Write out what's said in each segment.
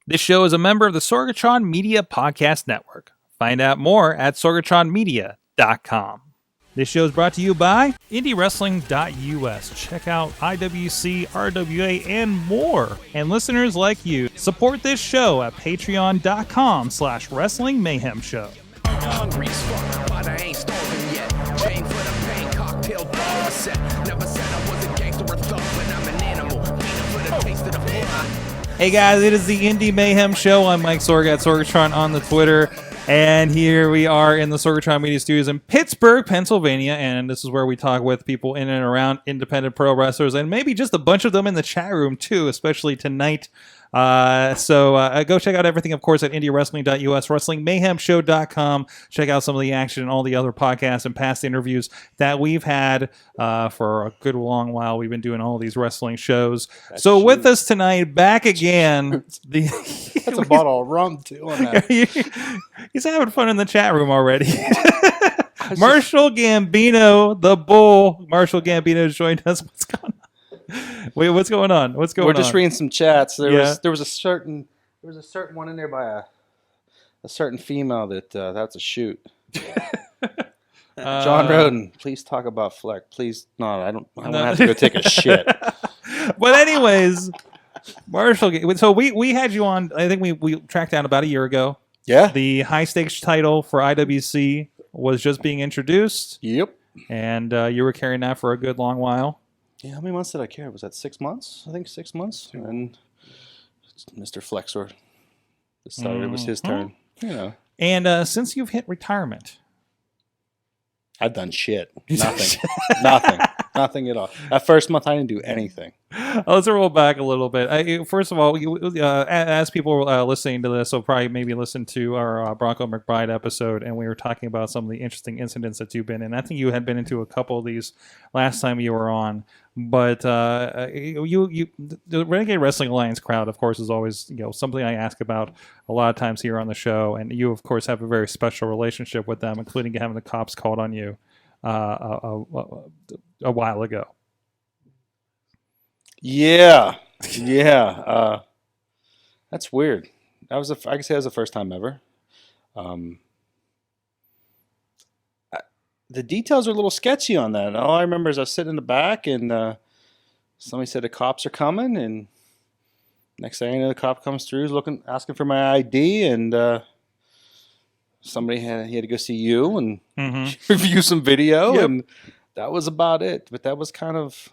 This show is a member of the Sorgatron Media Podcast Network. Find out more at sorgatronmedia.com. This show is brought to you by IndyWrestling.us. Check out IWC, RWA, and more. And listeners like you, support this show at patreon.com/Wrestling Mayhem Show. Hungry as fuck, but I ain't starving yet. Chain for the pain, cocktail dog set. Never said I was a gangster or thug, but I'm an animal. Feeding for the taste of the fly. Hey guys, it is the Indy Mayhem Show. I'm Mike Sorg at Sorgatron on the Twitter. And here we are in the Sorgatron Media Studios in Pittsburgh, Pennsylvania. And this is where we talk with people in and around independent pro wrestlers and maybe just a bunch of them in the chat room too, especially tonight. So go check out everything, of course, at IndyWrestling.us, WrestlingMayhemShow.com. Check out some of the action and all the other podcasts and past interviews that we've had for a good long while. We've been doing all these wrestling shows. So with us tonight, back again. That's a bottle of rum, too, on that. He's having fun in the chat room already. Marshall Gambino, the Bull. Marshall Gambino has joined us. What's going on? Wait, what's going on? We're just reading some chats. There was a certain one in there by a certain female that's a shoot. John Roden, please talk about Fleck. Please, no, I don't have to go take a shit. But anyways, Marshall, so we had you on. I think we tracked down about a year ago. Yeah. The high stakes title for IWC was just being introduced. Yep. And you were carrying that for a good long while. Yeah, how many months did I carry? Was that 6 months? I think 6 months. And Mr. Flexor decided it was his turn. You know. And since you've hit retirement, I've done shit. Nothing. Nothing at all. That first month, I didn't do anything. Let's roll back a little bit. First of all, as people listening to this will probably maybe listen to our Bronco McBride episode, and we were talking about some of the interesting incidents that you've been in. I think you had been into a couple of these last time you were on. But the Renegade Wrestling Alliance crowd, of course, is always something I ask about a lot of times here on the show. And you, of course, have a very special relationship with them, including having the cops called on you a while ago. Yeah. That's weird. I can say that was the first time ever. The details are a little sketchy on that. All I remember is I was sitting in the back and somebody said the cops are coming, and next thing I know, the cop comes through, asking for my ID, and somebody he had to go see you and review some video, and that was about it. But that was kind of...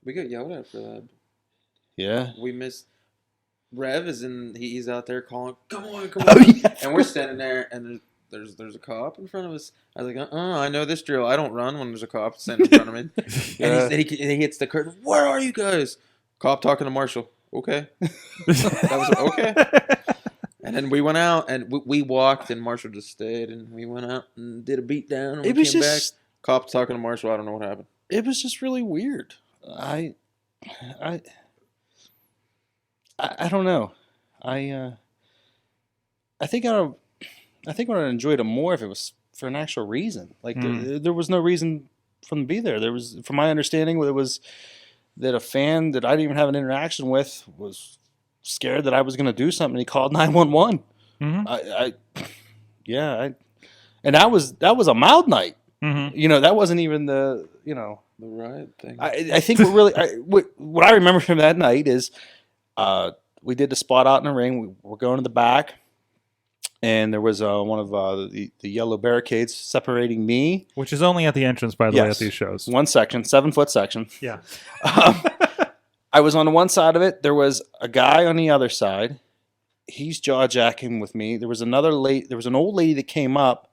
We got yelled at for that. Yeah. We missed... Rev is in... He's out there calling, come on. Oh, yeah. And we're standing there, and there's a cop in front of us. I was like, I know this drill. I don't run when there's a cop standing in front of me. And he hits the curtain. Where are you guys? Cop talking to Marshall. Okay. That was okay. And then we went out, and we walked, and Marshall just stayed, and we went out and did a beat down, and we came back. Cop talking to Marshall. I don't know what happened. It was just really weird. I don't know. I think I would have enjoyed it more if it was for an actual reason. Like there was no reason for them to be there. There was, from my understanding, it was that a fan that I didn't even have an interaction with was scared that I was going to do something. And he called 911. And that was a mild night. That wasn't even the right thing. I think what I remember from that night is we did the spot out in the ring. We were going to the back, and there was one of the yellow barricades separating me. Which is only at the entrance, by the way, at these shows. One section, 7-foot section. Yeah. I was on the one side of it. There was a guy on the other side. He's jaw-jacking with me. There was an old lady that came up,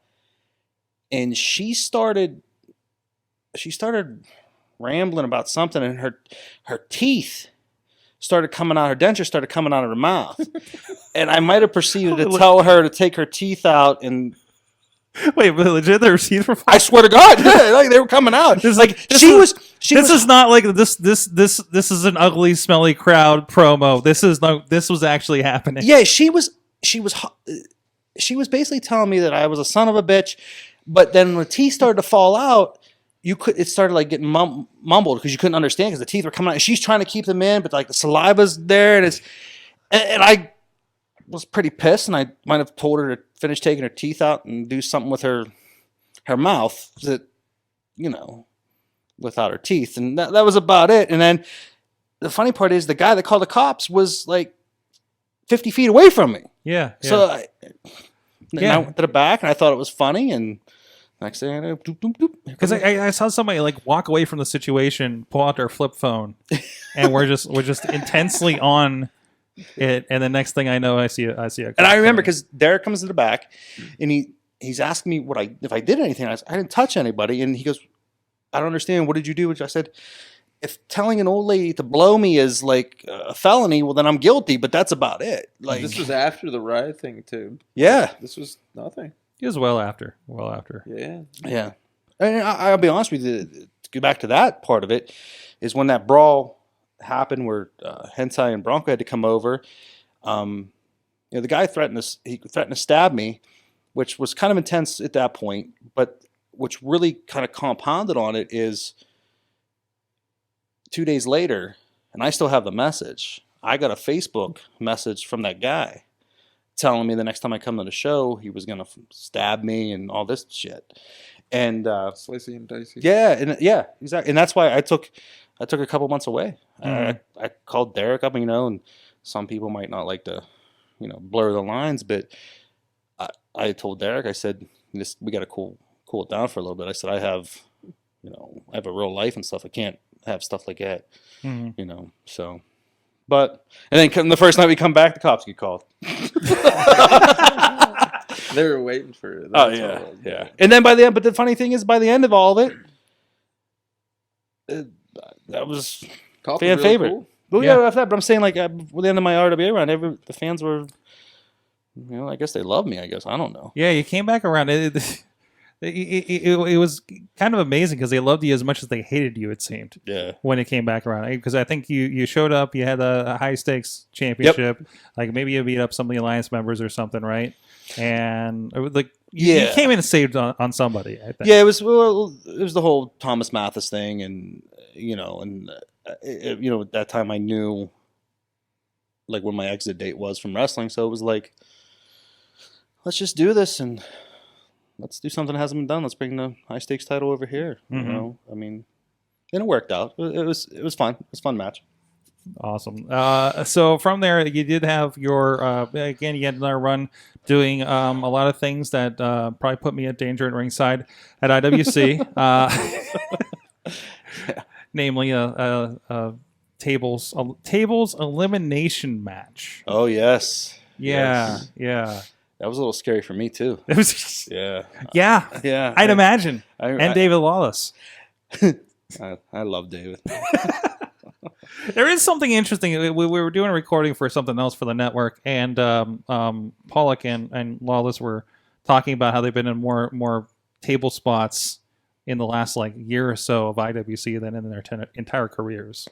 and she started rambling about something, and her teeth started coming out. Her dentures started coming out of her mouth. And I might have proceeded to tell her to take her teeth out and... Wait, but legit, their teeth were... I swear to God, like they were coming out. This is not like this is an ugly, smelly crowd promo. This was actually happening. Yeah, she was basically telling me that I was a son of a bitch, but then when the teeth started to fall out, it started like getting mumbled because you couldn't understand because the teeth were coming out. And she's trying to keep them in, but like the saliva's there, and I was pretty pissed, and I might have told her to finish taking her teeth out and do something with her mouth that, without her teeth. And that was about it. And then the funny part is the guy that called the cops was like 50 feet away from me. Yeah. So I went to the back, and I thought it was funny, and next thing I know, doop, doop, doop. Because I saw somebody like walk away from the situation, pull out their flip phone, and we're just intensely on it. And the next thing I know, I see a. And I remember because Derek comes to the back, and he's asking me if I did anything. I didn't touch anybody, and he goes, "I don't understand. What did you do?" Which I said, "If telling an old lady to blow me is like a felony, well then I'm guilty. But that's about it." Like This was after the riot thing too. Yeah. This was nothing. It was well after. Yeah. Yeah. And I'll be honest with you, to go back to that part of it, is when that brawl happened where Hentai and Bronco had to come over. The guy threatened to stab me, which was kind of intense at that point. But which really kind of compounded on it is 2 days later, and I still have the message, I got a Facebook message from that guy telling me the next time I come to the show, he was going to stab me and all this shit. And Slicey and dicey. Yeah, exactly. And that's why I took a couple months away. Mhm. I called Derek up, and some people might not like to, blur the lines, but I told Derek, I said, we got to cool it down for a little bit. I said, I have a real life and stuff. I can't have stuff like that, so. But, and then the first night we come back, the cops get called. They were waiting for it. Oh, yeah. And then but the funny thing is, by the end of all of it, that was Cop fan was really favorite. cool. Well, Yeah. yeah, after that, but I'm saying, like, at the end of my RWA run, the fans were, I guess they loved me, I guess. I don't know. Yeah, you came back around. It was kind of amazing because they loved you as much as they hated you, it seemed. Yeah. When it came back around, because I think you showed up, you had a high stakes championship, like maybe you beat up some of the Alliance members or something, right? And it was like you came in and saved on somebody, I think. Yeah, it was the whole Thomas Mathis thing, and at that time I knew like when my exit date was from wrestling, so it was like, let's just do this and let's do something that hasn't been done. Let's bring the high stakes title over here. Mhm. I mean, and it worked out. It was fun. It was a fun match. Awesome. So from there, you did have your again, you had another run doing a lot of things that probably put me at danger at ringside at IWC. Namely, a tables elimination match. Oh yes. Yeah, Yes. yeah. That was a little scary for me too. It was. Yeah. Yeah. I'd imagine. And David Lawless. I love David. There is something interesting. We were doing a recording for something else for the network, and Pollock and Lawless were talking about how they've been in more table spots in the last year or so of IWC than in their entire careers.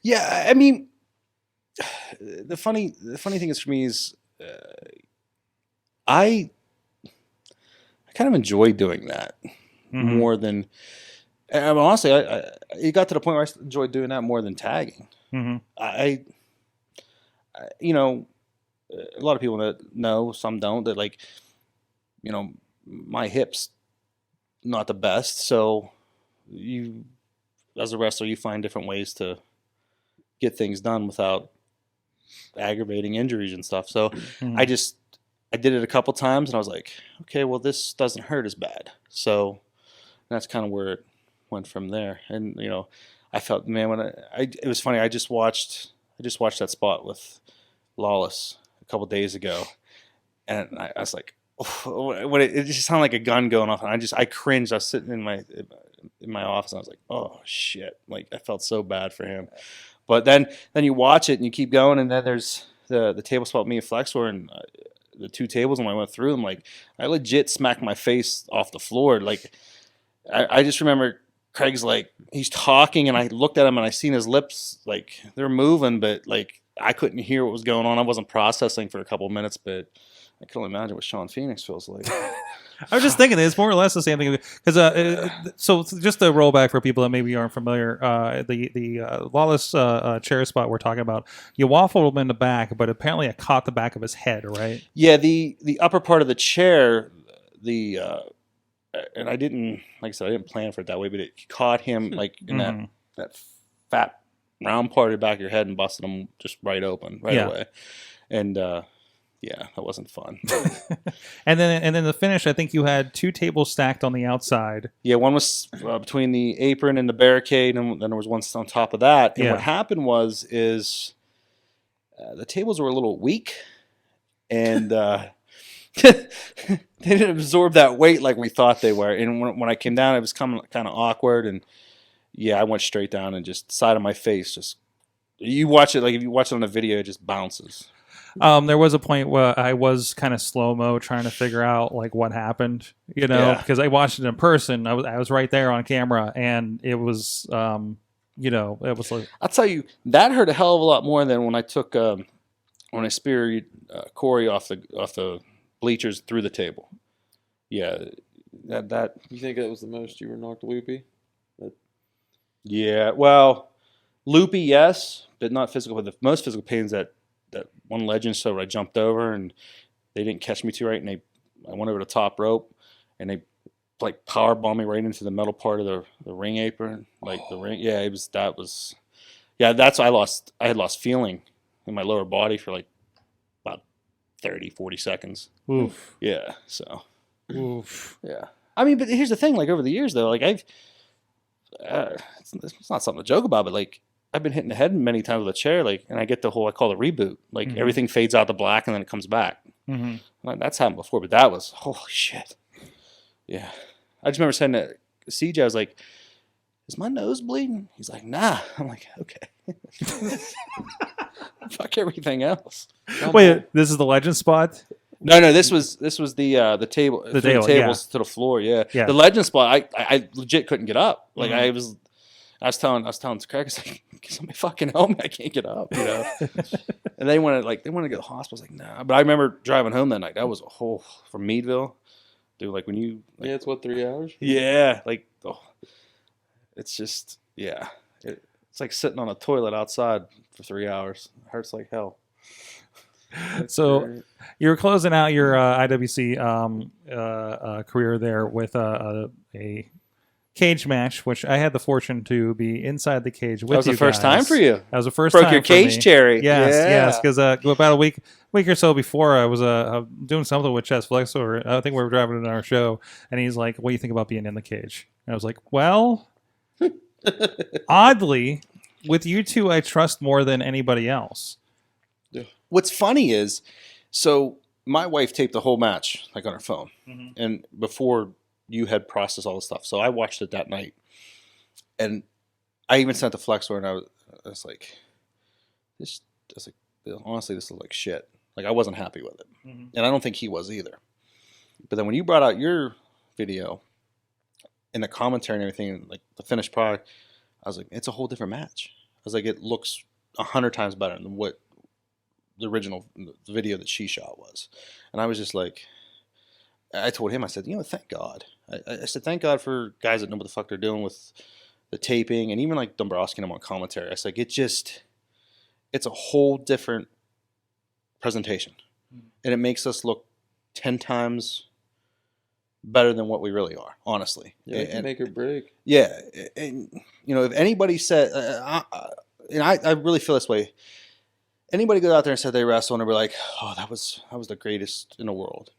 Yeah, I mean, the funny thing is for me is I kind of enjoy doing that more than. And honestly, it got to the point where I enjoyed doing that more than tagging. Mm-hmm. I a lot of people that know, some don't, that my hips not the best, so you, as a wrestler, you find different ways to get things done without aggravating injuries and stuff. So I did it a couple times, and I was like, okay, well, this doesn't hurt as bad. So that's kind of where it went from there. And I felt, man, it was funny. I just watched that spot with Lawless a couple days ago, and I was like, when it just sounded like a gun going off, and I cringed. I was sitting in my office, and I was like, oh shit! Like, I felt so bad for him. But then you watch it and you keep going, and then there's the table spot with me and Flexor, and the two tables, and when I went through them, I legit smacked my face off the floor. I just remember Craig's he's talking, and I looked at him, and I seen his lips they're moving, but I couldn't hear what was going on. I wasn't processing for a couple of minutes, but I can only imagine what Sean Phoenix feels like. I was just thinking it's more or less the same thing because so just to roll back for people that maybe aren't familiar, the Lawless chair spot we're talking about, you waffled him in the back, but apparently it caught the back of his head, right? Yeah, the upper part of the chair, and I didn't, like I said, I didn't plan for it that way, but it caught him like in that fat round part of the back of your head and busted him just right open away, and. Yeah, that wasn't fun. and then the finish, I think you had 2 tables stacked on the outside. Yeah, one was between the apron and the barricade, and then there was one on top of that. And what happened is the tables were a little weak, and they didn't absorb that weight like we thought they were. And when I came down, it was kind of awkward, and I went straight down and just side of my face. Just you watch it, like if you watch it on a video, it just bounces. There was a point where I was kind of slow-mo trying to figure out like what happened, because I watched it in person. I was right there on camera, and it was, it was like... I'll tell you, that hurt a hell of a lot more than when I took, when I speared Corey off the bleachers through the table. Yeah, that. You think that was the most you were knocked loopy? Yeah, well, loopy, yes, but not physical. But the most physical pain is that one legend show where I jumped over and they didn't catch me too right, and I went over the top rope and they like power bombed me right into the metal part of the ring apron, like the ring. Yeah, that's I had lost feeling in my lower body for like about 30-40 seconds. Oof. Yeah, so. Oof. Yeah. I mean, but here's the thing, like over the years though, like it's not something to joke about, but like I've been hitting the head many times with a chair, like, and I get the whole, I call it reboot. Like everything fades out to black and then it comes back. Like, that's happened before, but that was, holy shit. Yeah. I just remember saying to CJ, I was like, is my nose bleeding? He's like, nah. I'm like, okay. Fuck everything else. Wait, this is the legend spot? No, this was the table, the tables to the floor. Yeah. The legend spot. I legit couldn't get up. Like I was telling Craig, it's like, somebody fucking help me, I can't get up, And they wanted to go to the hospital. I was like, nah. But I remember driving home that night. That was a whole from Meadville, dude. Like when you, like, it's 3 hours. Yeah, like it's just it's like sitting on a toilet outside for 3 hours. It hurts like hell. So you were closing out your IWC career there with a cage match, which I had the fortune to be inside the cage with you. That was the first time for you. That was the first time. Broke your cage cherry. Yes, because about a week or so before, I was doing something with Chess Flex, or I think we were driving in our show, and he's like, "What do you think about being in the cage?" And I was like, "Well, oddly, with you two, I trust more than anybody else." What's funny is, so my wife taped the whole match like on her phone, and before you had processed all the stuff, so I watched it that night, and I even sent the Flexor, and I was like, honestly, this is like shit. Like I wasn't happy with it, and I don't think he was either. But then when you brought out your video and the commentary and everything, like the finished product, I was like, it's a whole different match. I was like, it looks 100 times better than what the original video that she shot was. And I was just like, I told him, I said, thank God. I said, thank God for guys that know what the fuck they're doing with the taping, and even like Dombrowski and him on commentary. I said, like, it's a whole different presentation. And it makes us look 10 times better than what we really are, honestly. Yeah, it can make or break. Yeah. And, if anybody said, and I really feel this way, anybody go out there and said they wrestle and they're like, oh, that was the greatest in the world.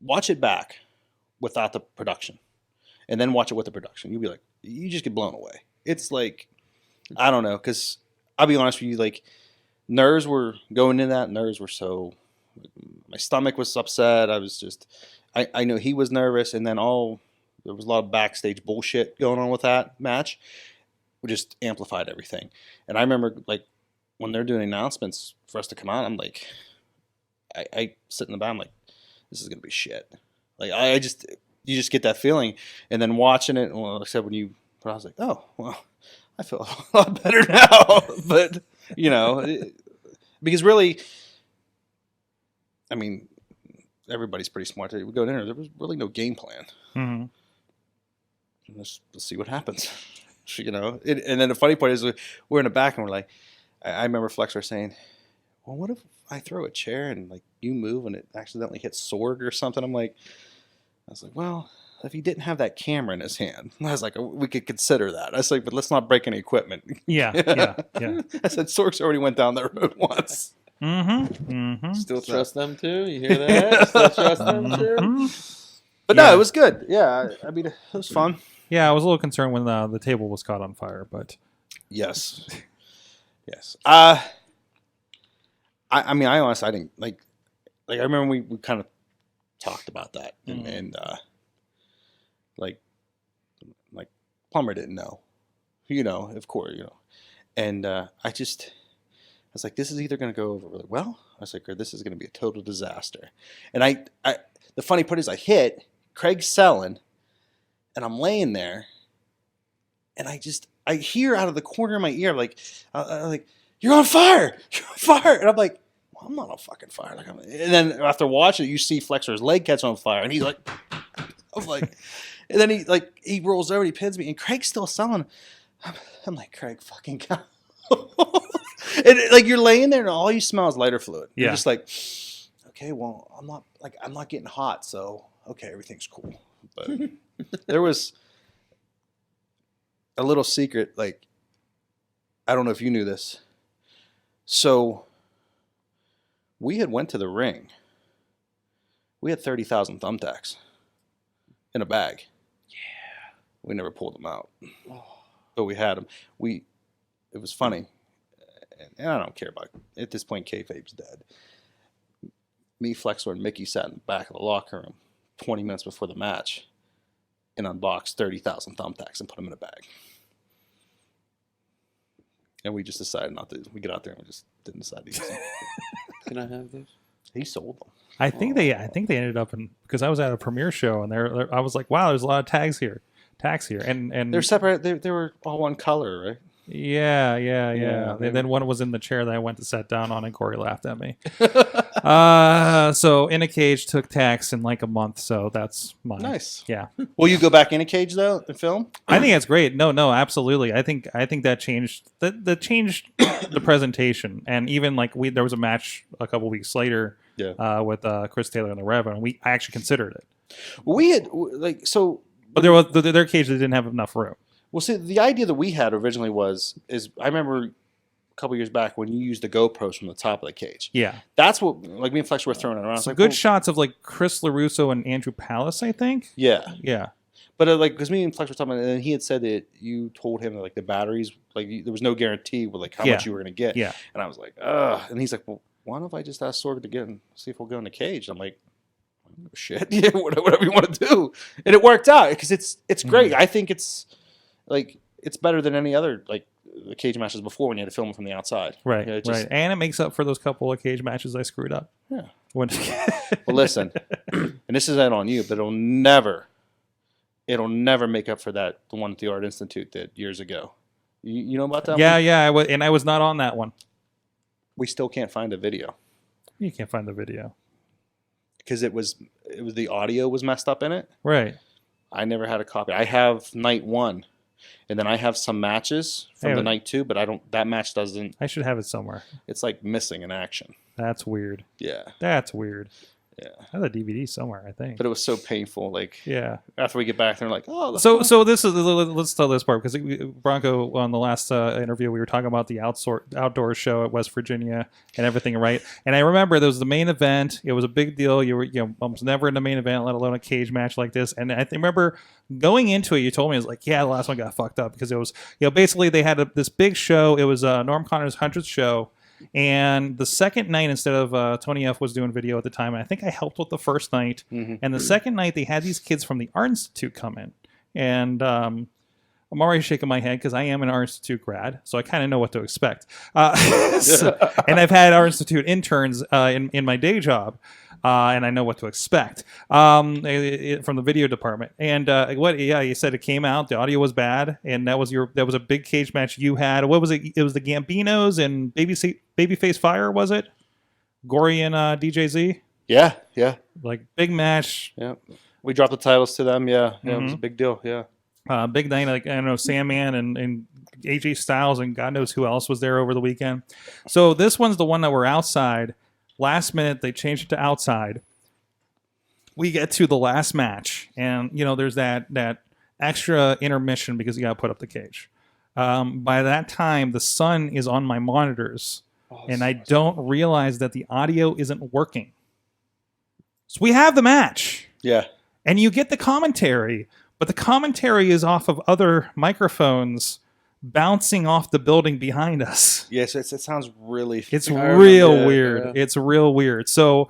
Watch it back without the production, and then watch it with the production. You'll be like, you just get blown away. It's like, I don't know, because I'll be honest with you, like, nerves were going in that. Nerves were so, my stomach was upset. I was just, I know he was nervous, and then there was a lot of backstage bullshit going on with that match. We just amplified everything. And I remember, like, when they're doing announcements for us to come out, I'm like, I sit in the back, I'm like, this is gonna be shit. Like you just get that feeling, and then watching it. Well, like I said, I was like, oh well, I feel a lot better now. But because really, I mean, everybody's pretty smart. We go in there was really no game plan. Mm-hmm. Let's see what happens. And then the funny part is we're in the back and we're like, I remember Flexor saying, well, what if I throw a chair and like you move and it accidentally hits Sorg or something? I was like, well, if he didn't have that camera in his hand, I was like, we could consider that. I was like, but let's not break any equipment. Yeah. I said, Sorg's already went down that road once. Mm-hmm. Mm-hmm. Still trust them too? You hear that? Still trust them too? But no, it was good. Yeah, I mean, it was fun. Yeah, I was a little concerned when the table was caught on fire, but yes. I mean, I honestly, I didn't like I remember we kind of talked about that, and like Plummer didn't know, of course, and I was like, this is either going to go over really well, I was like, or this is going to be a total disaster. And I the funny part is I hit Craig selling, and I'm laying there, and I hear out of the corner of my ear like you're on fire, and I'm like, well, I'm not on fucking fire. And then after watching it, you see Flexor's leg catch on fire, and he's like, I'm like, and then he rolls over, he pins me, and Craig's still selling. I'm like, Craig, fucking go. And you're laying there, and all you smell is lighter fluid. Yeah. You're just like, okay, well, I'm not getting hot, so okay, everything's cool. But there was a little secret, I don't know if you knew this. So we had went to the ring. We had 30,000 thumbtacks in a bag. Yeah. We never pulled them out. But we had them. It was funny. And I don't care about it. At this point, kayfabe's dead. Me, Flexor, and Mickey sat in the back of the locker room 20 minutes before the match and unboxed 30,000 thumbtacks and put them in a bag. And we just decided not to. We get out there and we just didn't decide to use them. Can I have those? He sold them. I think they ended up because I was at a premiere show and I was like, wow, there's a lot of tags here, and they're separate. They were all one color, right? Yeah. And then one was in the chair that I went to sit down on, and Corey laughed at me. So In a Cage took tax in like a month, so that's mine. Nice. Yeah. Will you go back in a cage though and film? I think that's great. No, absolutely. I think that changed that changed the presentation, and even there was a match a couple weeks later, with Chris Taylor and the Rev, and I actually considered it. We had but there was their cage that didn't have enough room. Well, see, the idea that we had originally is I remember a couple years back when you used the GoPros from the top of the cage. Yeah. That's what, me and Flex were throwing it around. Some good shots of Chris LaRusso and Andrew Palace, I think. Yeah. Yeah. But because me and Flex were talking about it, and he had said that you told him that the batteries, there was no guarantee with how much you were going to get. Yeah. And I was like, ugh. And he's like, well, why don't I just ask Sorg to get and see if we'll go in the cage? I'm like, shit, yeah, whatever you want to do. And it worked out because it's great. I think it's it's better than any other the cage matches before when you had to film it from the outside. Right, right. And it makes up for those couple of cage matches I screwed up. Yeah. Well, listen, and this isn't on you, but it'll never make up for the one that the Art Institute did years ago. You know about that one? Yeah. I was not on that one. We still can't find a video. You can't find the video. Because it was the audio was messed up in it. Right. I never had a copy. I have night 1. And then I have some matches from the night 2, but that match doesn't. I should have it somewhere. It's missing in action. That's weird. Yeah. That's weird. Yeah. I have a DVD somewhere, I think. But it was so painful. Yeah. After we get back, they're like, oh. So this is let's tell this part because Bronco on the last interview we were talking about the outdoor show at West Virginia and everything, right? And I remember there was the main event. It was a big deal. You were almost never in the main event, let alone a cage match like this. And I remember going into it, you told me it was the last one got fucked up because it was basically they had this big show. It was Norm Connor's 100th show. And the second night, instead of Tony F was doing video at the time, and I think I helped with the first night. Mm-hmm. And the second night, they had these kids from the Art Institute come in. And I'm already shaking my head because I am an Art Institute grad, so I kind of know what to expect. And I've had Art Institute interns in my day job. And I know what to expect from the video department. And you said it came out. The audio was bad, and that was a big cage match you had. What was it? It was the Gambinos and Babyface Fire, was it? Gory and DJZ. Yeah, yeah, Like big match, yeah. We dropped the titles to them. Yeah, yeah, it was a big deal. Yeah. big night. Like I don't know, Sandman and AJ Styles and God knows who else was there over the weekend. So this one's the one that we're outside. Last minute they changed it to outside. We get to the last match, and there's that extra intermission because you got to put up the cage. By that time, the sun is on my monitors, and I don't realize that the audio isn't working. So we have the match. Yeah. And you get the commentary, but the commentary is off of other microphones bouncing off the building behind us. Yes, it sounds really. It's I real remember that, weird. yeah. It's real weird. So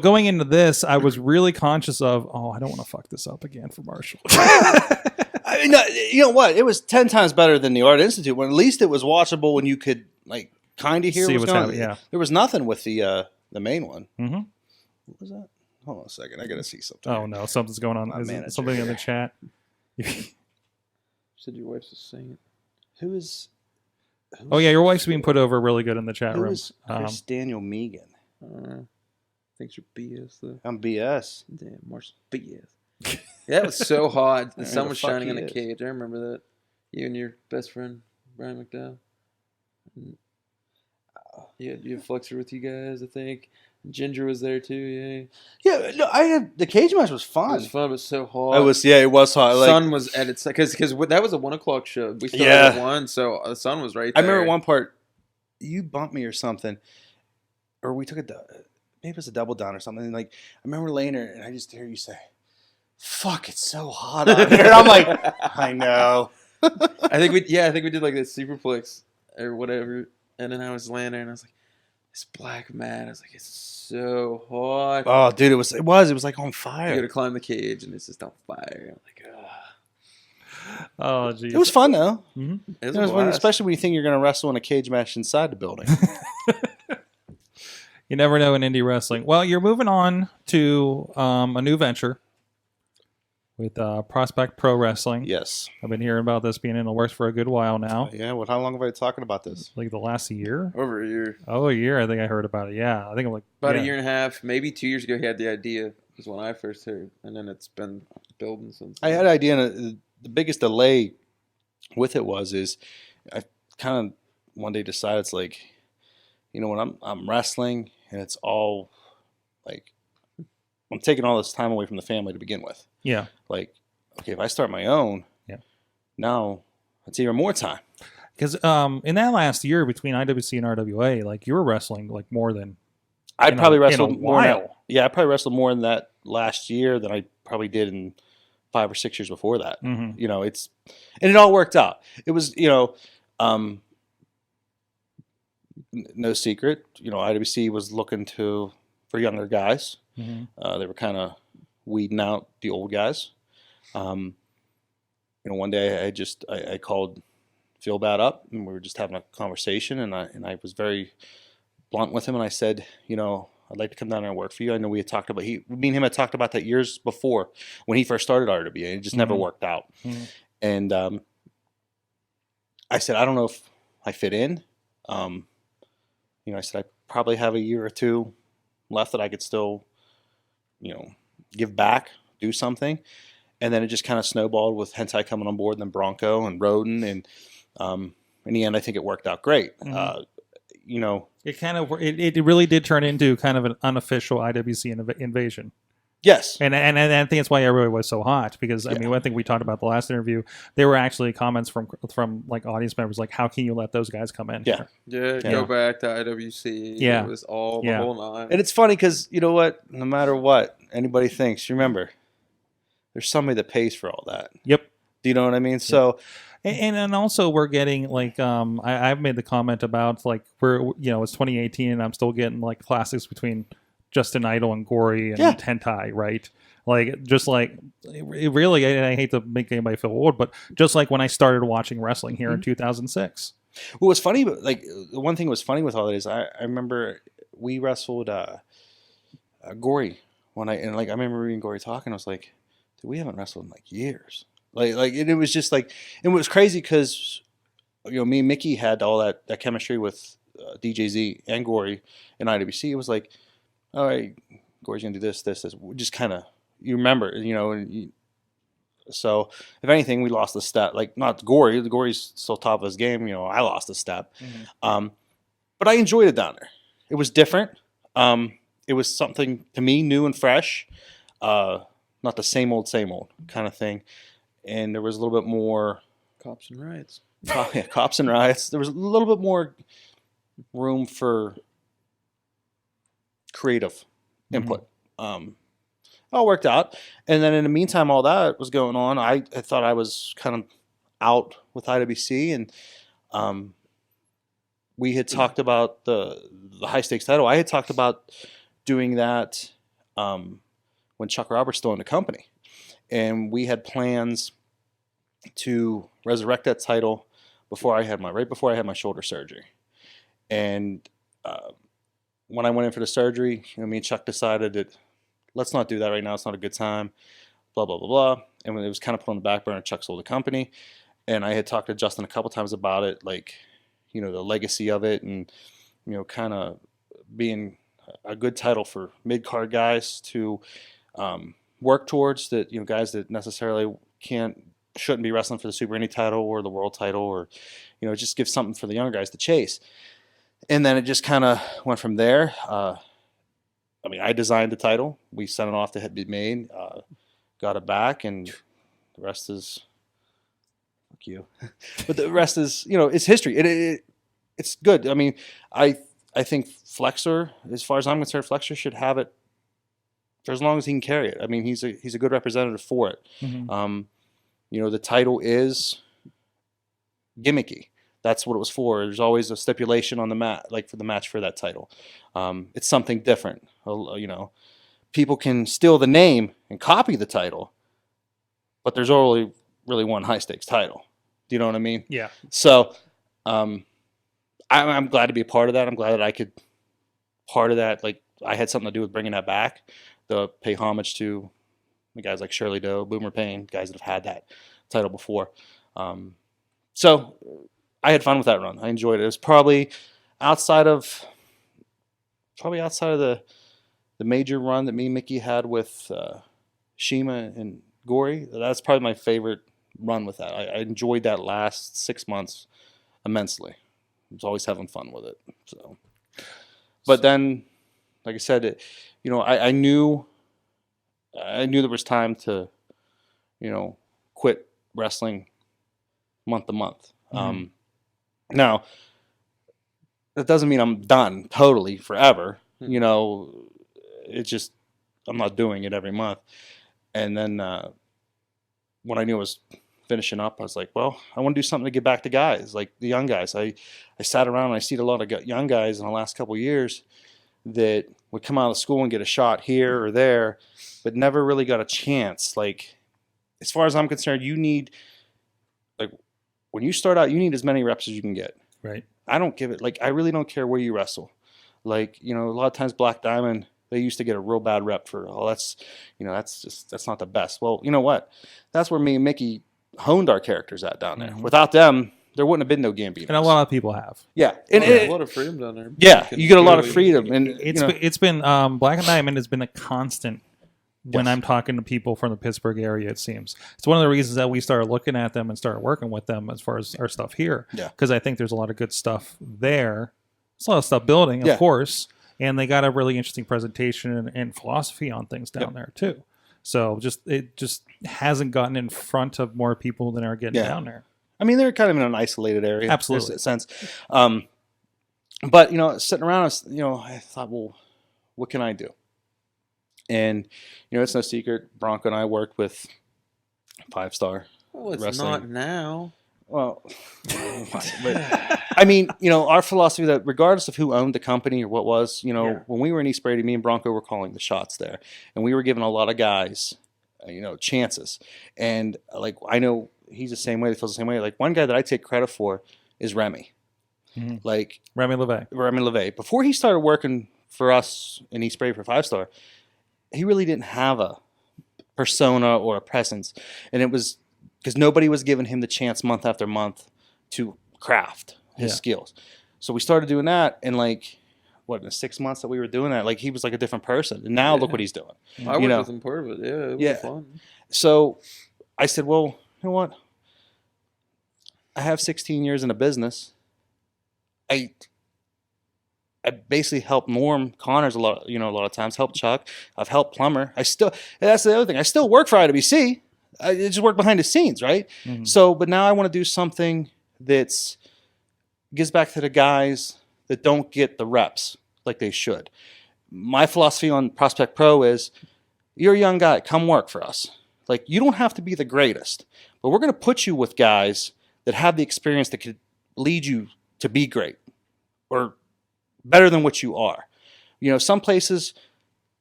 going into this, I was really conscious of, I don't want to fuck this up again for Marshall. I mean, you know what? It was 10 times better than the Art Institute. When at least it was watchable when you could like kind of hear See what's what's going on. happening, yeah. There was nothing with the main one. Mm-hmm. What was that? Hold on a second. I gotta see something. Oh no, something's going on. My Is it manager something in the here. chat? Said your wife's just saying it. Who is? Oh yeah, your wife's being put over really good in the chat Who room. is Chris Daniel Megan? Thinks you're BS though. I'm BS. Damn, Marshall BS. That was so hot. The Who sun the was fuck shining he in a is? cage. I remember that. You and your best friend Brian McDowell. You had Flexer with you guys, I think. Ginger was there too. Yeah, Yeah, no, I had the cage match was it fun. was fun, but so hot. I was it was hot. Like, sun was at its because that was a 1 o'clock show. We started Yeah. at 1, so the sun was right I there. remember one part. You bumped me or something, or we took maybe it was a double down or something. And like I remember laying there, and I just hear you say, "Fuck, it's so hot out here." And I'm like, I know. I think we did like this superplex or whatever, and then I was laying there and I was like, "This black mat." I was like, "It's so hot." Oh, dude, it was like on You fire. got to climb the cage and it's just on fire. I'm like, Oh geez. It was fun though. it was It was a fun, blast. especially when you think you're going to wrestle in a cage match inside the building. You never know in indie wrestling. Well, you're moving on to a new venture with Prospect Pro Wrestling. Yes. I've been hearing about this being in the works for a good while now, Yeah. Well, how long have I been talking about this? like the last year. over a year, Oh, a year. I think I heard about it. Yeah, I think I'm like about yeah. a year and a half, maybe 2 years ago. He had the idea. Was when I first heard, and then it's been building since. I had an idea, and the biggest delay with it is I kind of one day decided it's like, when I'm wrestling and it's all like I'm taking all this time away from the family to begin with. Yeah. Like, okay, if I start my own, now it's even more time. Because in that last year between IWC and RWA, like you were wrestling like more than I in probably a wrestled more. while. I probably wrestled more in that last year than I probably did in 5 or 6 years before that. Mhm. And it all worked out. It was, no secret. IWC was looking for younger guys. Mhm. They were kind of weeding out the old guys. One day I called Phil Bad up, and we were just having a conversation, and I was very blunt with him, and I said, I'd like to come down there and work for you. I know we had talked about me and him had talked about that years before when he first started RWA. It just never worked out. Mhm. And I said, I don't know if I fit in. I said I probably have a year or two left that I could still, give back, do something. And then it just kind of snowballed with Hentai coming on board, and then Bronco and Roden, and in the end, I think it worked out great. It kind of it really did turn into kind of an unofficial IWC invasion. Yes. And I think that's why everybody was so hot because I mean one thing we talked about the last interview, there were actually comments from like audience members like, how can you let those guys come in? Yeah. Go back to IWC. Yeah. It was all the whole nine. And it's funny because you know what? No matter what anybody thinks, remember, there's somebody that pays for all that. Yep. Do you know what I mean? So, and also we're getting like I've made the comment about like it's 2018 and I'm still getting like classics between Justin Idol and Gory and Hentai, right? Like just like it really, and I hate to make anybody feel old, but just like when I started watching wrestling here in 2006. what was funny, like the one thing that was funny with all that is I remember we wrestled Gory I remember reading Gory talking. I was like, dude, we haven't wrestled in like years. Like it was just like it was crazy because me and Mickey had all that chemistry with DJZ and Gory and IWC. It was like, all right, Gory's gonna do this. Just kind of, you remember, and so if anything, we lost a step. Like, not Gory. Gory's still top of his game. I lost a step. But I enjoyed it down there. It was different. It was something to me new and fresh. Not the same old kind of thing. And there was a little bit more Cops and riots. Cops and riots. There was a little bit more room for creative input. All worked out. And then in the meantime, all that was going on. I thought I was kind of out with IWC, and we had talked about the high stakes title. I had talked about doing that when Chuck Roberts still in the company, and we had plans to resurrect that title right before I had my shoulder surgery. And when I went in for the surgery, me and Chuck decided that let's not do that right now. It's not a good time. Blah blah blah blah. And when it was kind of put on the back burner, Chuck sold the company, and I had talked to Justin a couple times about it, like the legacy of it, and kind of being a good title for mid card guys to work towards. That guys that necessarily shouldn't be wrestling for the Super Indy title or the World title, or just give something for the younger guys to chase. And then it just kind of went from there. I designed the title. We sent it off to be made, got it back, and the rest is fuck you. But the rest is, it's history. It's good. I think Flexor, as far as I'm concerned, Flexor should have it for as long as he can carry it. He's a good representative for it. The title is gimmicky. That's what it was for. There's always a stipulation on the mat, like for the match for that title. It's something different. People can steal the name and copy the title, but there's only really one high stakes title. Do you know what I mean? Yeah. So I'm glad to be a part of that. I'm glad that I could part of that. Like, I had something to do with bringing that back, to pay homage to the guys like Shirley Doe, Boomer Payne, guys that have had that title before. So I had fun with that run. I enjoyed it. It was probably outside of the major run that me and Mickey had with Shima and Gory. That's probably my favorite run with that. I enjoyed that last 6 months immensely. I was always having fun with it. So, but then, like I said, I knew there was time to, quit wrestling month to month. Now, that doesn't mean I'm done totally forever. It's just I'm not doing it every month. And then when I knew I was finishing up, I was like, well, I want to do something to get back to guys, like the young guys. I sat around and I see a lot of young guys in the last couple of years that would come out of school and get a shot here or there, but never really got a chance. Like, as far as I'm concerned, you need, like, when you start out, you need as many reps as you can get. Right. I don't give it, like, I really don't care where you wrestle. Like, a lot of times Black Diamond, they used to get a real bad rep for, that's not the best. Well, you know what? That's where me and Mickey honed our characters at down there. Without them, there wouldn't have been no Gambino. And a lot of people have. Yeah. And a lot of freedom down there. Yeah, you get a lot of freedom. And It's been Black and Diamond has been a constant when I'm talking to people from the Pittsburgh area, it seems. It's one of the reasons that we started looking at them and started working with them as far as our stuff here. Yeah. Because I think there's a lot of good stuff there. There's a lot of stuff building, of course. And they got a really interesting presentation and philosophy on things down there, too. So it just hasn't gotten in front of more people than are getting down there. They're kind of in an isolated area. Absolutely. In a sense. But, sitting around, I thought, well, what can I do? And, it's no secret, Bronco and I worked with 5 Star Well, it's Wrestling. not now. Well, but, our philosophy that regardless of who owned the company or what was, when we were in East Brady, me and Bronco were calling the shots there. And we were giving a lot of guys, chances. And, like, I know he's the same way, he feels the same way. Like, one guy that I take credit for is Remy. Like, Remy LeVay. Before he started working for us in East Brady for 5 Star, he really didn't have a persona or a presence. And it was because nobody was giving him the chance month after month to craft his skills. So we started doing that, and, like, in the 6 months that we were doing that, like he was like a different person. And now look what he's doing. I worked with him part of it. Yeah, it was fun. So I said, well, you know what? I have 16 years in a business. I basically helped Norm Connors a lot of times, helped Chuck. I've helped Plumber. That's the other thing. I still work for IWC. I just work behind the scenes, right? Mm-hmm. So, but now I want to do something that's gives back to the guys that don't get the reps like they should. My philosophy on Prospect Pro is, you're a young guy, come work for us. Like, you don't have to be the greatest, but we're going to put you with guys that have the experience that could lead you to be great or better than what you are. Some places,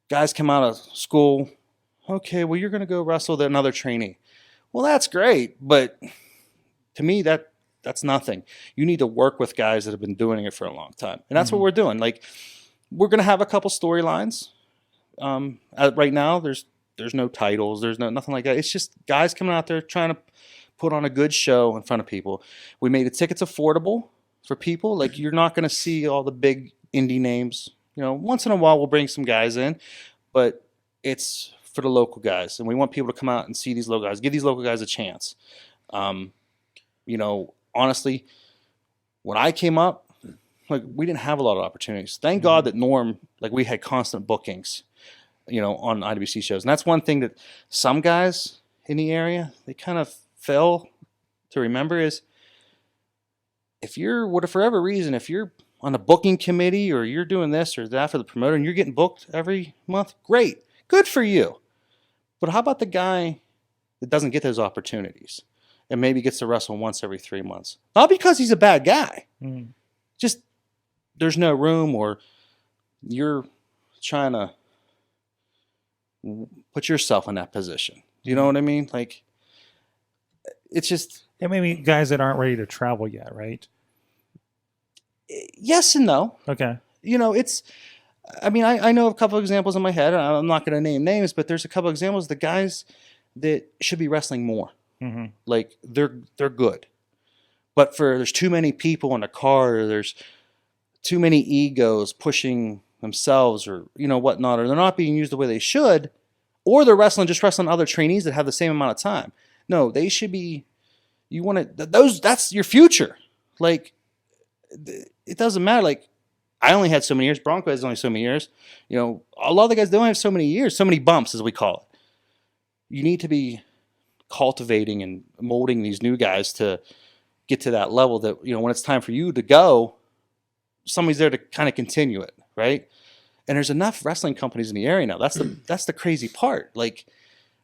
guys come out of school, okay, well, you're going to go wrestle with another trainee. Well, that's great, but to me, that's nothing. You need to work with guys that have been doing it for a long time. And that's what we're doing. Like, we're going to have a couple storylines. Right now, there's no titles. There's nothing like that. It's just guys coming out there trying to put on a good show in front of people. We made the tickets affordable for people. Like, you're not going to see all the big indie names. Once in a while, we'll bring some guys in, but it's for the local guys. And we want people to come out and see these local guys, give these local guys a chance. Honestly, when I came up, like, we didn't have a lot of opportunities. Thank God that Norm, like, we had constant bookings, on IWC shows. And that's one thing that some guys in the area, they kind of fail to remember is, for whatever reason, if you're on a booking committee or you're doing this or that for the promoter and you're getting booked every month, great, good for you. But how about the guy that doesn't get those opportunities and maybe gets to wrestle once every 3 months? Not because he's a bad guy. Just there's no room, or you're trying to put yourself in that position. You know what I mean? Like, it's just... And maybe guys that aren't ready to travel yet, right? Yes and no. Okay. I know a couple of examples in my head. I'm not going to name names, but there's a couple of examples. The guys that should be wrestling more. Mm-hmm. Like, they're good. But there's too many people in the car, or there's too many egos pushing themselves, or whatnot, or they're not being used the way they should, or they're wrestling other trainees that have the same amount of time. No, they should be. You want to that's your future. Like, it doesn't matter. Like, I only had so many years. Bronco has only so many years. A lot of the guys don't have so many years, so many bumps, as we call it. You need to be cultivating and molding these new guys to get to that level that, when it's time for you to go, somebody's there to kind of continue it, right? And there's enough wrestling companies in the area now. That's the crazy part. Like,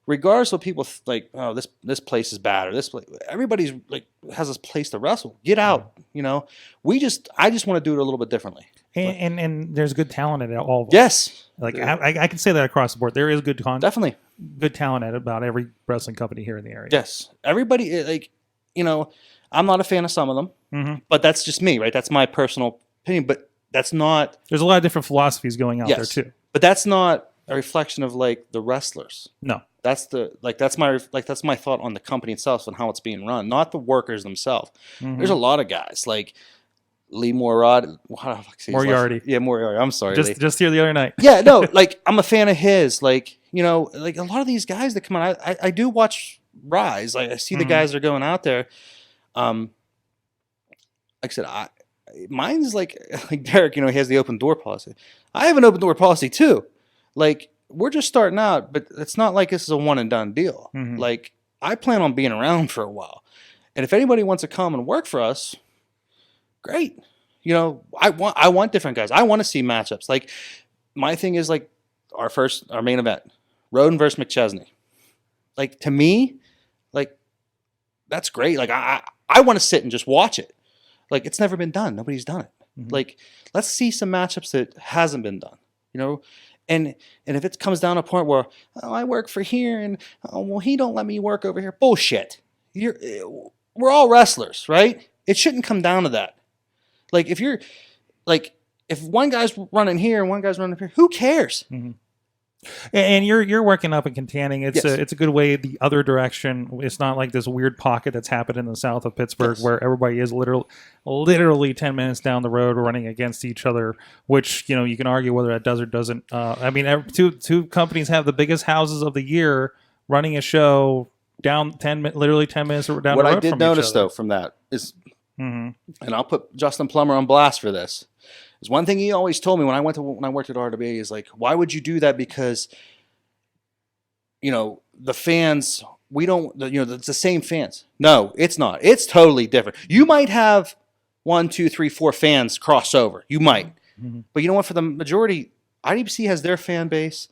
regardless of people like, oh, this place is bad, or this place, everybody's like has this place to wrestle. Get out, I just want to do it a little bit differently. And there's good talent at all of them. Yes, like I can say that across the board. There is good content, definitely good talent at about every wrestling company here in the area. Yes, everybody, like, I'm not a fan of some of them, but that's just me, right? That's my personal opinion. But that's not. There's a lot of different philosophies going out there too. But that's not a reflection of like the wrestlers. No. That's my thought on the company itself and how it's being run, not the workers themselves. Mm-hmm. There's a lot of guys like Lee Moriarty. Moriarty. Yeah, Moriarty. I'm sorry. Just here the other night. Yeah, no, like, I'm a fan of his. Like, like a lot of these guys that come out, I do watch Rise. Like, I see the guys that are going out there. Like I said, mine's like Derek. He has the open door policy. I have an open door policy too. Like, we're just starting out, but it's not like this is a one and done deal. Mm-hmm. Like, I plan on being around for a while. And if anybody wants to come and work for us, great. I want different guys. I want to see matchups. Like, my thing is like our main event, Roden versus McChesney. Like, to me, like, that's great. Like, I want to sit and just watch it. Like, it's never been done. Nobody's done it. Mm-hmm. Like, let's see some matchups that hasn't been done, And if it comes down to a point where, oh, I work for here and, oh, well, he don't let me work over here. Bullshit. We're all wrestlers, right? It shouldn't come down to that. Like, if one guy's running here and one guy's running here, who cares? Mm-hmm. And you're working up and containing. It's Yes. it's a good way the other direction. It's not like this weird pocket that's happened in the south of Pittsburgh Yes. where everybody is literally 10 minutes down the road running against each other. Which you can argue whether that does or doesn't. I mean, two companies have the biggest houses of the year running a show down literally 10 minutes down the road. What I did from notice each other. though from that is, Mhm. and I'll put Justin Plummer on blast for this. Is one thing he always told me when I worked at RWA is like, why would you do that? Because the fans, we don't, it's the same fans. No, it's not. It's totally different. You might have 1, 2, 3, 4 fans cross over. You might, but you know what? For the majority, IDBC has their fan base.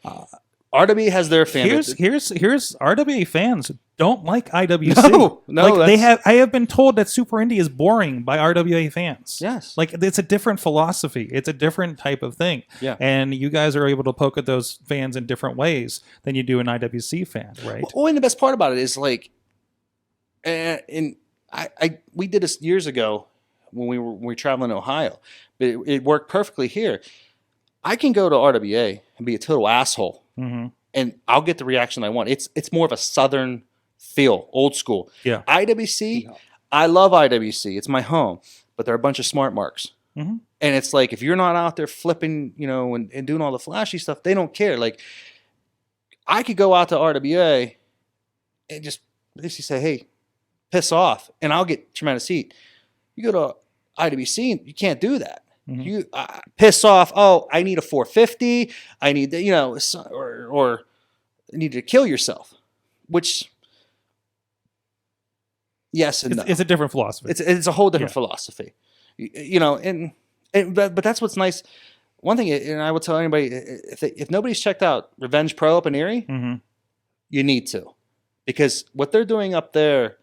RWA has their fan base. Here's RWA fans don't like IWC. No, I have been told that Super Indy is boring by RWA fans. Yes. Like it's a different philosophy. It's a different type of thing. Yeah. And you guys are able to poke at those fans in different ways than you do an IWC fan, right? Well, and the best part about it is like, we did this years ago when we were traveling in Ohio, but it worked perfectly here. I can go to RWA and be a total asshole, and I'll get the reaction I want. It's more of a Southern feel, old school. Yeah. IWC, I love IWC. It's my home, but they're a bunch of smart marks. And it's like, if you're not out there flipping, and doing all the flashy stuff, they don't care. Like, I could go out to RWA and just basically say, hey, piss off, and I'll get tremendous heat. You go to IWC, you can't do that. You piss off. Oh, I need a 450. I need or you need to kill yourself. Which, yes and no. It's a different philosophy. It's a whole different philosophy. But that's what's nice. One thing, and I will tell anybody, if nobody's checked out Revenge Pro up in Erie, you need to, because what they're doing up there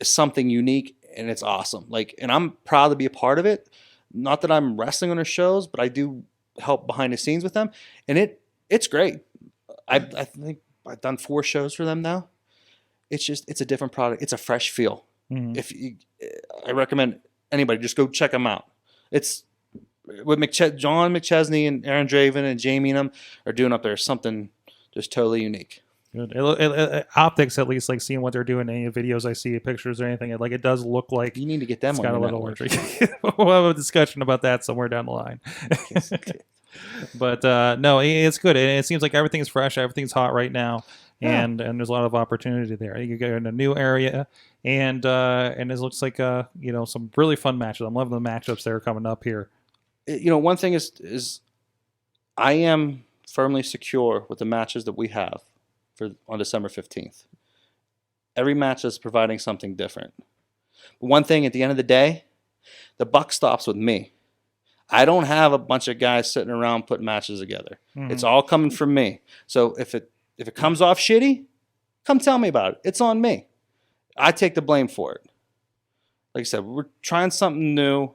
is something unique and it's awesome. Like, and I'm proud to be a part of it. Not that I'm wrestling on their shows, but I do help behind the scenes with them, and it's great. I think I've done 4 shows for them now. It's a different product. It's a fresh feel. I recommend anybody just go check them out. It's with John McChesney and Aaron Draven and Jamie and them are doing up there something just totally unique. Good. Optics, at least, like seeing what they're doing in any videos I see, pictures or anything, it does look like You need to get them it's on got a your little network. intrigue. We'll have a discussion about that somewhere down the line. But no, it's good. It seems like everything's fresh, everything's hot right now, and there's a lot of opportunity there. You get in a new area, and it looks like some really fun matches. I'm loving the matchups that are coming up here. One thing is I am firmly secure with the matches that we have on December 15th. Every match is providing something different. But one thing, at the end of the day, the buck stops with me. I don't have a bunch of guys sitting around putting matches together. It's all coming from me. So if it comes off shitty, come tell me about it. It's on me. I take the blame for it. Like I said, we're trying something new.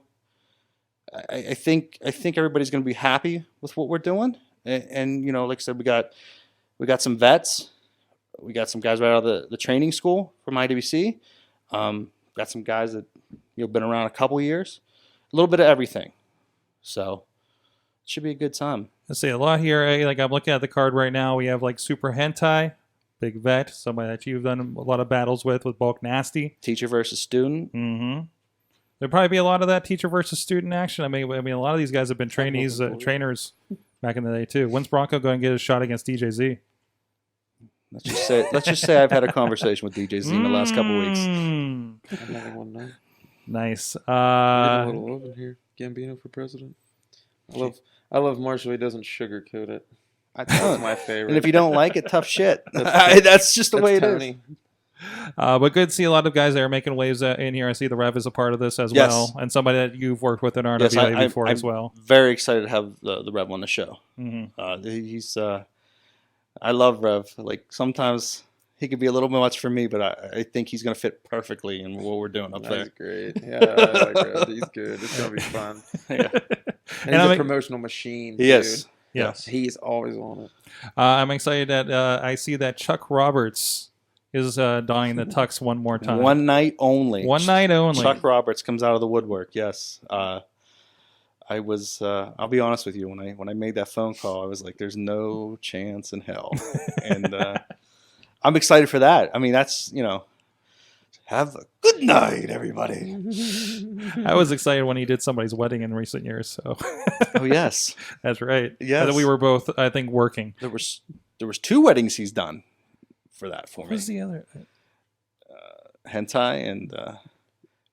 I think everybody's going to be happy with what we're doing. And like I said, we got some vets. We got some guys right out of the training school from IWC. Got some guys that been around a couple years. A little bit of everything. So it should be a good time. Let's see, a lot here. Like I'm looking at the card right now. We have like Super Hentai, big vet, somebody that you've done a lot of battles with Bulk Nasty. Teacher versus student. There'll probably be a lot of that teacher versus student action. I mean, a lot of these guys have been trainers back in the day too. When's Bronco going to get a shot against DJZ? Let's just say I've had a conversation with DJZ in the last couple weeks. Another one night. Nice. A little oven here. Gambino for president. I love Marshall. He doesn't sugarcoat it. That's my favorite. And if you don't like it, tough shit. That's just the way it Tony. is. But good to see a lot of guys that are making waves in here. I see the Rev is a part of this as well, and somebody that you've worked with in RWA before as well. I'm very excited to have the Rev on the show. He's I love Rev. Like, sometimes he could be a little bit much for me, but I think he's going to fit perfectly in what we're doing up there. That's great. Yeah, I like Rev. He's good. It's going to be fun. Yeah. And he's a promotional machine. He is. Yes. He's always on it. I'm excited that I see that Chuck Roberts is donning the tux one more time. One night only. One night only. Chuck Roberts comes out of the woodwork, yes. I was. I'll be honest with you. When I made that phone call, I was like, "There's no chance in hell," and I'm excited for that. I mean, that's Have a good night, everybody. I was excited when he did somebody's wedding in recent years. So. Oh yes, that's right. Yes, and we were both, I think, working. There was 2 weddings he's done for that for me. What was the other? Hentai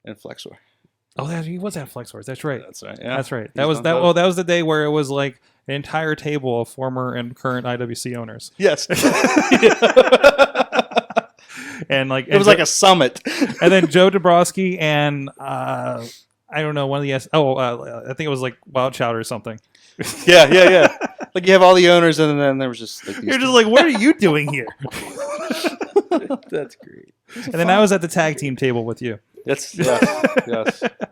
and Flexor. Oh, he was at Flexors. That's right. That's right. Yeah, that's right. That was that. Well, that was the day where it was like an entire table of former and current IWC owners. Yes. And like it was like a summit. And then Joe Dabrowski and I don't know, one of the I think it was like Wild Chowder or something. Yeah. Like you have all the owners, and then there was just like you're just like, what are you doing here? That's great. And then I was at the tag team table with you. Yes. That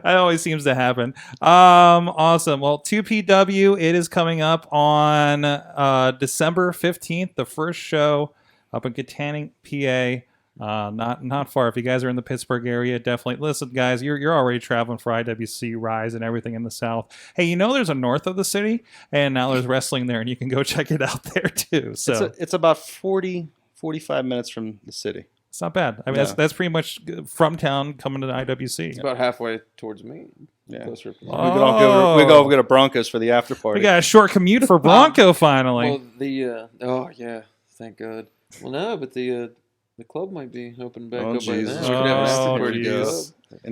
always seems to happen. Awesome. Well, 2PW, it is coming up on December 15th, the first show up in Katanning, PA. Not far. If you guys are in the Pittsburgh area, definitely listen, guys. You're already traveling for IWC Rise and everything in the South. Hey, there's a north of the city, and now there's wrestling there, and you can go check it out there too. So it's about 45 minutes from the city. It's not bad. I mean, that's pretty much from town coming to the IWC. It's about halfway towards me. Yeah. Closer. We could all go to Broncos for the after party. We got a short commute for Bronco finally. Well, thank God. Well, no, but the club might be open back up right Jesus. now. We could have an after party geez. go.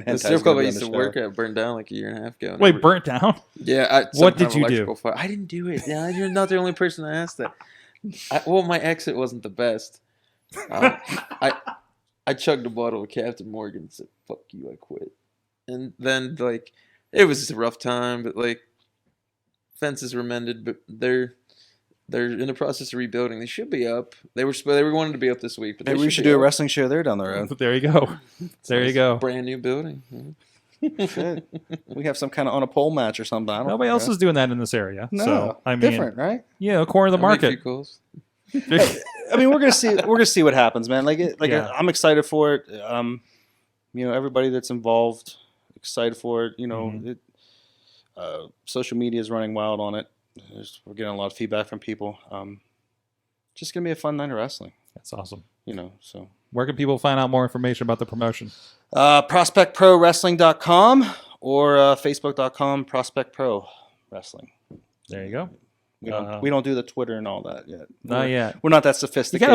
The strip club I used to work at burned down like a year and a half ago. Wait, burnt down? Yeah. What did you do? Fire. I didn't do it. Yeah, you're not the only person I asked that. My exit wasn't the best. I chugged a bottle of Captain Morgan and said, "Fuck you, I quit." And then it was just a rough time, but fences were mended, but they're in the process of rebuilding. They should be up. They were wanting to be up this week, but maybe we should do a wrestling show there down the road. There you go. There you go. Brand new building. We have some kind of on a pole match or something. Nobody else is doing that in this area. No, so, I mean, different, right? Yeah, corner of the market. I mean, we're gonna see what happens, man. I'm excited for it. Everybody that's involved, excited for it. Social media is running wild on it. We're getting a lot of feedback from people. Just gonna be a fun night of wrestling. That's awesome. So where can people find out more information about the promotion? ProspectProWrestling.com or Facebook.com ProspectPro Wrestling. There you go. We don't do the Twitter and all that yet. Not yet. We're not that sophisticated.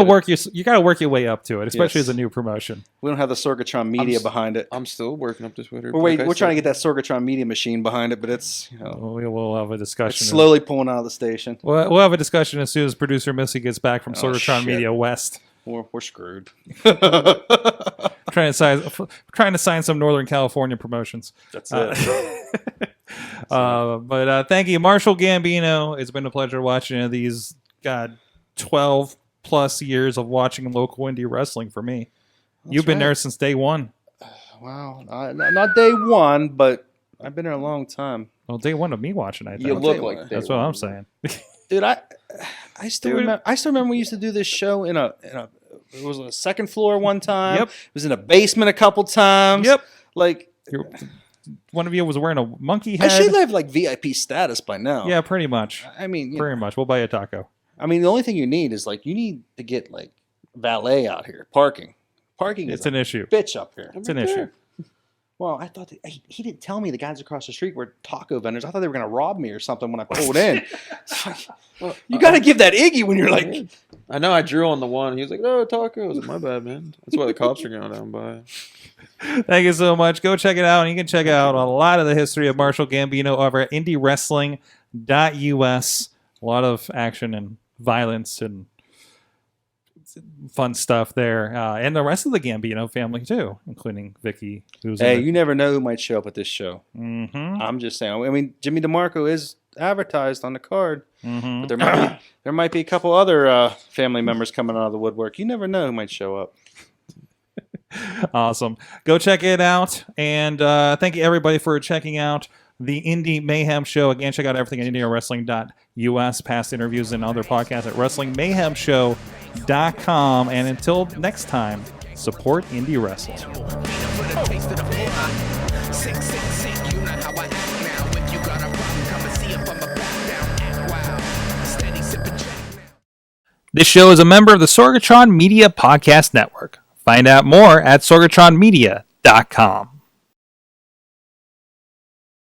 You gotta work your way up to it, especially as a new promotion. We don't have the Sorgatron media behind it. I'm still working up to Twitter. We're trying to get that Sorgatron media machine behind it, but it's we'll have a discussion. It's slowly pulling out of the station. We'll have a discussion as soon as producer Missy gets back from Sorgatron Media West. We're screwed. trying to sign some Northern California promotions. That's it. But thank you, Marshall Gambino. It's been a pleasure watching these 12 plus years of watching local indie wrestling for me. You've been there since day one. Wow, not day one, but I've been there a long time. Well, day one of me watching, I think. You look like that's what I'm saying. Dude, I still remember we used to do this show in a it was on the second floor one time. Yep. It was in a basement a couple times. Yep. One of you was wearing a monkey head. I should have VIP status by now. Yeah, pretty much. I mean, pretty much. We'll buy you a taco. I mean, the only thing you need is you need to get valet out here. Parking. It's an issue. Bitch up here. It's an issue. Well, I thought he didn't tell me the guys across the street were taco vendors. I thought they were going to rob me or something when I pulled in. You got to give that Iggy when you're like. I know. I drew on the one. He was like, "Oh, tacos." My bad, man. That's why the cops are going down by. Thank you so much. Go check it out. And you can check out a lot of the history of Marshall Gambino over at IndyWrestling.us. A lot of action and violence and fun stuff there. And the rest of the Gambino family, too, including Vicky. You never know who might show up at this show. Mm-hmm. I'm just saying. I mean, Jimmy DeMarco is advertised on the card. Mm-hmm. But there might be a couple other family members coming out of the woodwork. You never know who might show up. Awesome. Go check it out. And thank you, everybody, for checking out the Indy Mayhem Show. Again, check out everything at IndyWrestling.us, past interviews and other podcasts at WrestlingMayhemShow.com. And until next time, support indie wrestling. This show is a member of the Sorgatron Media Podcast Network. Find out more at sorgatronmedia.com.